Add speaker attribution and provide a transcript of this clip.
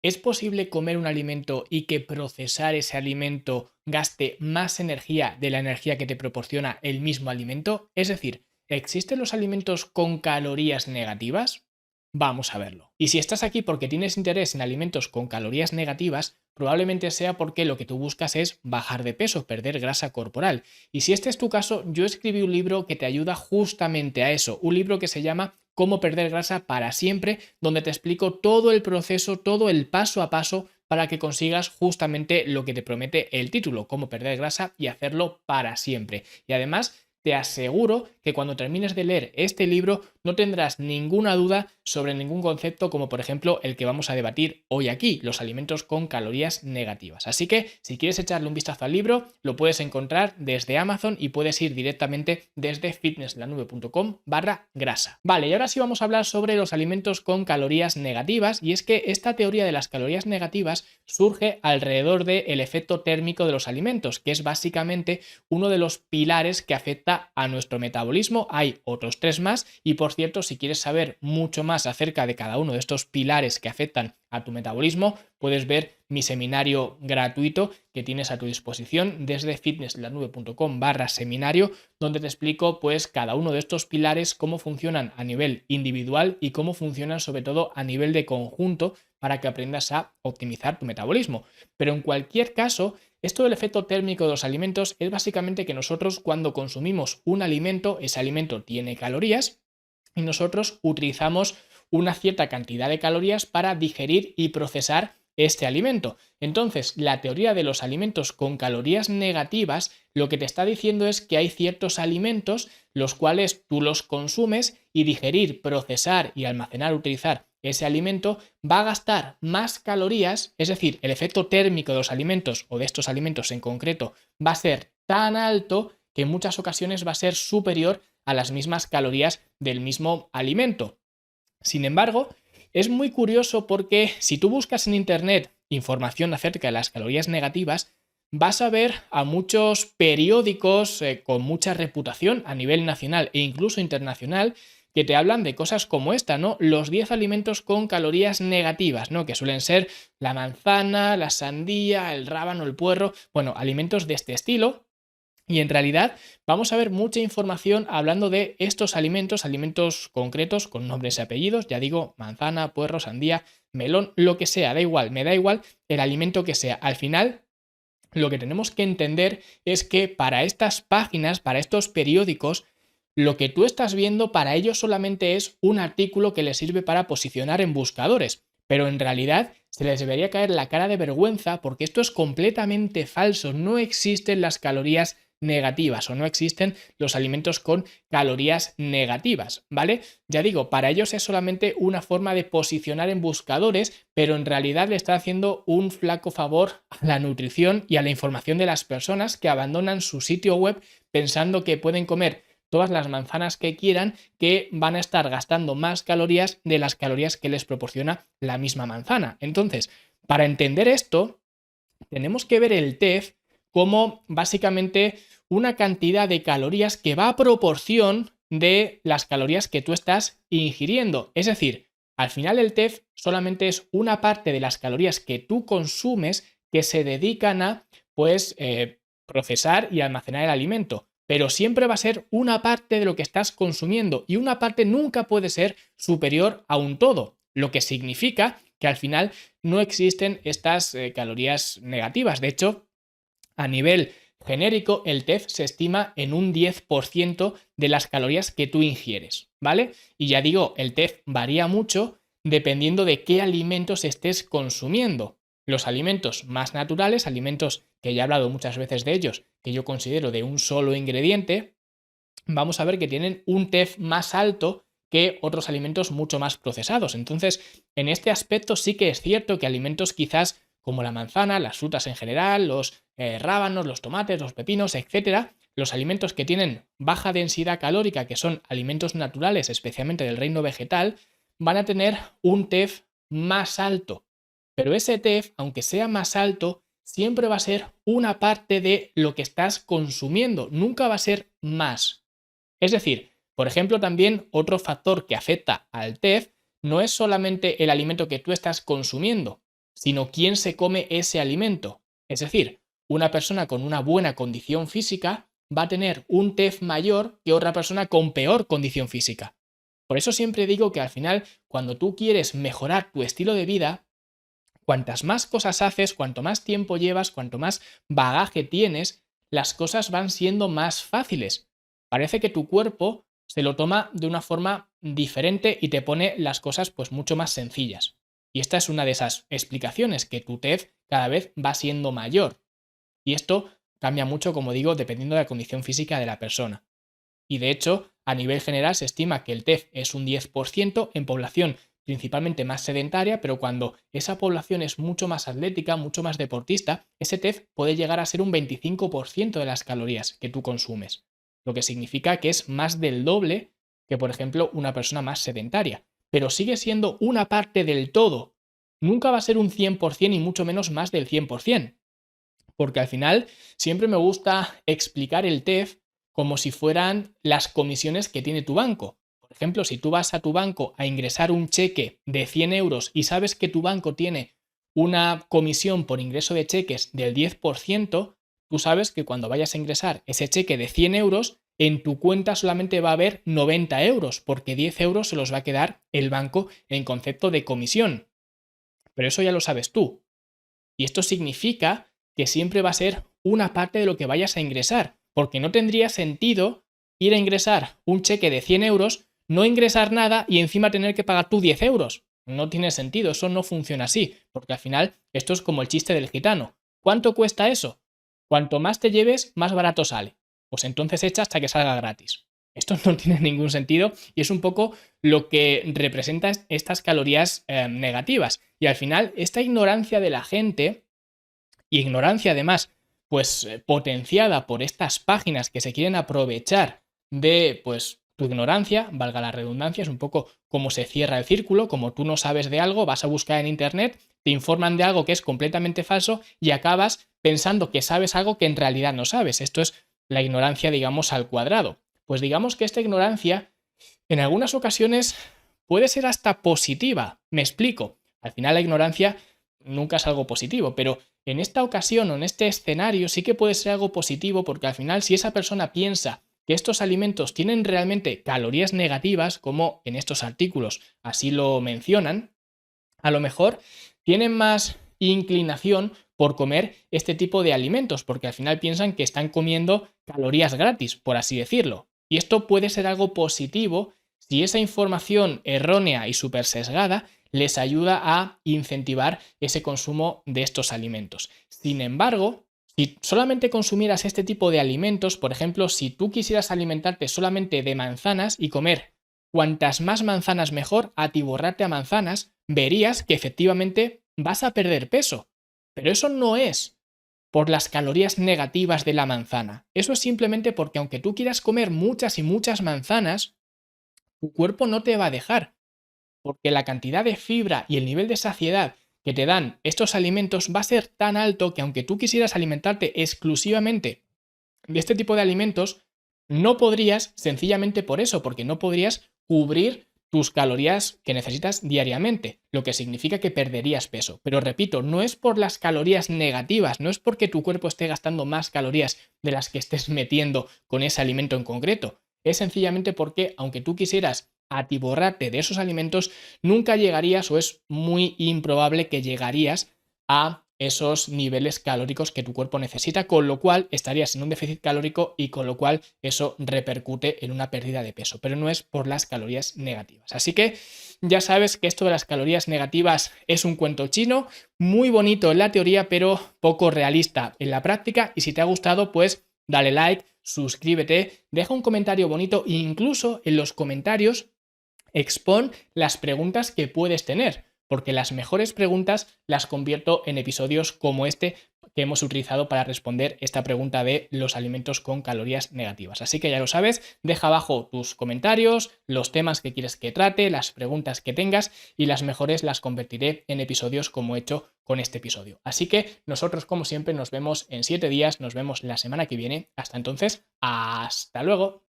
Speaker 1: ¿Es posible comer un alimento y que procesar ese alimento gaste más energía de la energía que te proporciona el mismo alimento? Es decir, ¿existen los alimentos con calorías negativas? Vamos a verlo. Y si estás aquí porque tienes interés en alimentos con calorías negativas, probablemente sea porque lo que tú buscas es bajar de peso, perder grasa corporal. Y si este es tu caso, yo escribí un libro que te ayuda justamente a eso, un libro que se llama Cómo perder grasa para siempre, donde te explico todo el proceso, todo el paso a paso para que consigas justamente lo que te promete el título, cómo perder grasa y hacerlo para siempre. Y además, te aseguro que cuando termines de leer este libro no tendrás ninguna duda sobre ningún concepto como por ejemplo el que vamos a debatir hoy aquí, los alimentos con calorías negativas. Así que si quieres echarle un vistazo al libro, lo puedes encontrar desde Amazon y puedes ir directamente desde fitnesslanube.com/grasa. Vale, y ahora sí vamos a hablar sobre los alimentos con calorías negativas, y es que esta teoría de las calorías negativas surge alrededor del efecto térmico de los alimentos, que es básicamente uno de los pilares que afecta a nuestro metabolismo. Hay otros tres más y, por cierto, si quieres saber mucho más acerca de cada uno de estos pilares que afectan a tu metabolismo, puedes ver mi seminario gratuito que tienes a tu disposición desde fitnesslanube.com/seminario, donde te explico pues cada uno de estos pilares, cómo funcionan a nivel individual y cómo funcionan sobre todo a nivel de conjunto para que aprendas a optimizar tu metabolismo. Pero en cualquier caso, esto del efecto térmico de los alimentos es básicamente que nosotros cuando consumimos un alimento, ese alimento tiene calorías y nosotros utilizamos una cierta cantidad de calorías para digerir y procesar este alimento. Entonces, la teoría de los alimentos con calorías negativas lo que te está diciendo es que hay ciertos alimentos los cuales tú los consumes y digerir, procesar y almacenar, utilizar ese alimento va a gastar más calorías, es decir, el efecto térmico de los alimentos o de estos alimentos en concreto va a ser tan alto que en muchas ocasiones va a ser superior a las mismas calorías del mismo alimento. Sin embargo, es muy curioso porque si tú buscas en internet información acerca de las calorías negativas, vas a ver a muchos periódicos con mucha reputación a nivel nacional e incluso internacional que te hablan de cosas como esta, ¿no? Los 10 alimentos con calorías negativas, ¿no? Que suelen ser la manzana, la sandía, el rábano, el puerro, bueno, alimentos de este estilo. Y en realidad vamos a ver mucha información hablando de estos alimentos, alimentos concretos con nombres y apellidos, ya digo, manzana, puerro, sandía, melón, lo que sea, da igual, me da igual el alimento que sea. Al final, lo que tenemos que entender es que para estas páginas, para estos periódicos, lo que tú estás viendo para ellos solamente es un artículo que les sirve para posicionar en buscadores, pero en realidad se les debería caer la cara de vergüenza porque esto es completamente falso, no existen las calorías negativas o no existen los alimentos con calorías negativas, ¿vale? Ya digo, para ellos es solamente una forma de posicionar en buscadores, pero en realidad le está haciendo un flaco favor a la nutrición y a la información de las personas que abandonan su sitio web pensando que pueden comer todas las manzanas que quieran, que van a estar gastando más calorías de las calorías que les proporciona la misma manzana. Entonces, para entender esto, tenemos que ver el TEF como básicamente una cantidad de calorías que va a proporción de las calorías que tú estás ingiriendo. Es decir, al final el TEF solamente es una parte de las calorías que tú consumes que se dedican a, pues, procesar y almacenar el alimento. Pero siempre va a ser una parte de lo que estás consumiendo y una parte nunca puede ser superior a un todo, lo que significa que al final no existen estas calorías negativas. De hecho, a nivel genérico, el TEF se estima en un 10% de las calorías que tú ingieres, ¿vale? Y ya digo, el TEF varía mucho dependiendo de qué alimentos estés consumiendo. Los alimentos más naturales, alimentos que ya he hablado muchas veces de ellos, que yo considero de un solo ingrediente, vamos a ver que tienen un TEF más alto que otros alimentos mucho más procesados. Entonces, en este aspecto sí que es cierto que alimentos quizás como la manzana, las frutas en general, los rábanos, los tomates, los pepinos, etcétera, los alimentos que tienen baja densidad calórica, que son alimentos naturales, especialmente del reino vegetal, van a tener un TEF más alto. Pero ese TEF, aunque sea más alto, siempre va a ser una parte de lo que estás consumiendo, nunca va a ser más. Es decir, por ejemplo, también otro factor que afecta al TEF no es solamente el alimento que tú estás consumiendo, sino quién se come ese alimento. Es decir, una persona con una buena condición física va a tener un TEF mayor que otra persona con peor condición física. Por eso siempre digo que al final, cuando tú quieres mejorar tu estilo de vida, cuantas más cosas haces, cuanto más tiempo llevas, cuanto más bagaje tienes, las cosas van siendo más fáciles. Parece que tu cuerpo se lo toma de una forma diferente y te pone las cosas pues mucho más sencillas. Y esta es una de esas explicaciones, que tu TEF cada vez va siendo mayor. Y esto cambia mucho, como digo, dependiendo de la condición física de la persona. Y de hecho, a nivel general se estima que el TEF es un 10% en población principalmente más sedentaria, pero cuando esa población es mucho más atlética, mucho más deportista, ese TEF puede llegar a ser un 25% de las calorías que tú consumes, lo que significa que es más del doble que, por ejemplo, una persona más sedentaria, pero sigue siendo una parte del todo. Nunca va a ser un 100% y mucho menos más del 100%, porque al final siempre me gusta explicar el TEF como si fueran las comisiones que tiene tu banco. Por ejemplo, si tú vas a tu banco a ingresar un cheque de 100 euros y sabes que tu banco tiene una comisión por ingreso de cheques del 10%, tú sabes que cuando vayas a ingresar ese cheque de 100 euros, en tu cuenta solamente va a haber 90 euros, porque 10 euros se los va a quedar el banco en concepto de comisión. Pero eso ya lo sabes tú. Y esto significa que siempre va a ser una parte de lo que vayas a ingresar, porque no tendría sentido ir a ingresar un cheque de 100 euros, no ingresar nada y encima tener que pagar tú 10 euros. No tiene sentido, eso no funciona así, porque al final esto es como el chiste del gitano. ¿Cuánto cuesta eso? Cuanto más te lleves, más barato sale. Pues entonces echa hasta que salga gratis. Esto no tiene ningún sentido y es un poco lo que representa estas calorías negativas. Y al final, esta ignorancia de la gente, ignorancia además, pues potenciada por estas páginas que se quieren aprovechar de, pues, tu ignorancia, valga la redundancia, es un poco como se cierra el círculo. Como tú no sabes de algo, vas a buscar en internet, te informan de algo que es completamente falso y acabas pensando que sabes algo que en realidad no sabes. Esto es la ignorancia, digamos, al cuadrado. Pues digamos que esta ignorancia en algunas ocasiones puede ser hasta positiva. Me explico. Al final la ignorancia nunca es algo positivo, pero en esta ocasión o en este escenario sí que puede ser algo positivo, porque al final si esa persona piensa que estos alimentos tienen realmente calorías negativas, como en estos artículos así lo mencionan, a lo mejor tienen más inclinación por comer este tipo de alimentos, porque al final piensan que están comiendo calorías gratis, por así decirlo. Y esto puede ser algo positivo si esa información errónea y súper sesgada les ayuda a incentivar ese consumo de estos alimentos. Sin embargo, si solamente consumieras este tipo de alimentos, por ejemplo, si tú quisieras alimentarte solamente de manzanas y comer cuantas más manzanas mejor, atiborrarte a manzanas, verías que efectivamente vas a perder peso. Pero eso no es por las calorías negativas de la manzana. Eso es simplemente porque aunque tú quieras comer muchas y muchas manzanas, tu cuerpo no te va a dejar, porque la cantidad de fibra y el nivel de saciedad que te dan estos alimentos va a ser tan alto que aunque tú quisieras alimentarte exclusivamente de este tipo de alimentos, no podrías, sencillamente por eso, porque no podrías cubrir tus calorías que necesitas diariamente, lo que significa que perderías peso. Pero repito, no es por las calorías negativas, no es porque tu cuerpo esté gastando más calorías de las que estés metiendo con ese alimento en concreto, es sencillamente porque aunque tú quisieras atiborrarte de esos alimentos, nunca llegarías, o es muy improbable que llegarías a esos niveles calóricos que tu cuerpo necesita, con lo cual estarías en un déficit calórico y con lo cual eso repercute en una pérdida de peso, pero no es por las calorías negativas. Así que ya sabes que esto de las calorías negativas es un cuento chino, muy bonito en la teoría, pero poco realista en la práctica. Y si te ha gustado, pues dale like, suscríbete, deja un comentario bonito e incluso en los comentarios expon las preguntas que puedes tener, porque las mejores preguntas las convierto en episodios como este que hemos utilizado para responder esta pregunta de los alimentos con calorías negativas. Así que ya lo sabes, deja abajo tus comentarios, los temas que quieres que trate, las preguntas que tengas, y las mejores las convertiré en episodios como he hecho con este episodio. Así que nosotros, como siempre, nos vemos en 7 días, nos vemos la semana que viene. Hasta entonces, hasta luego.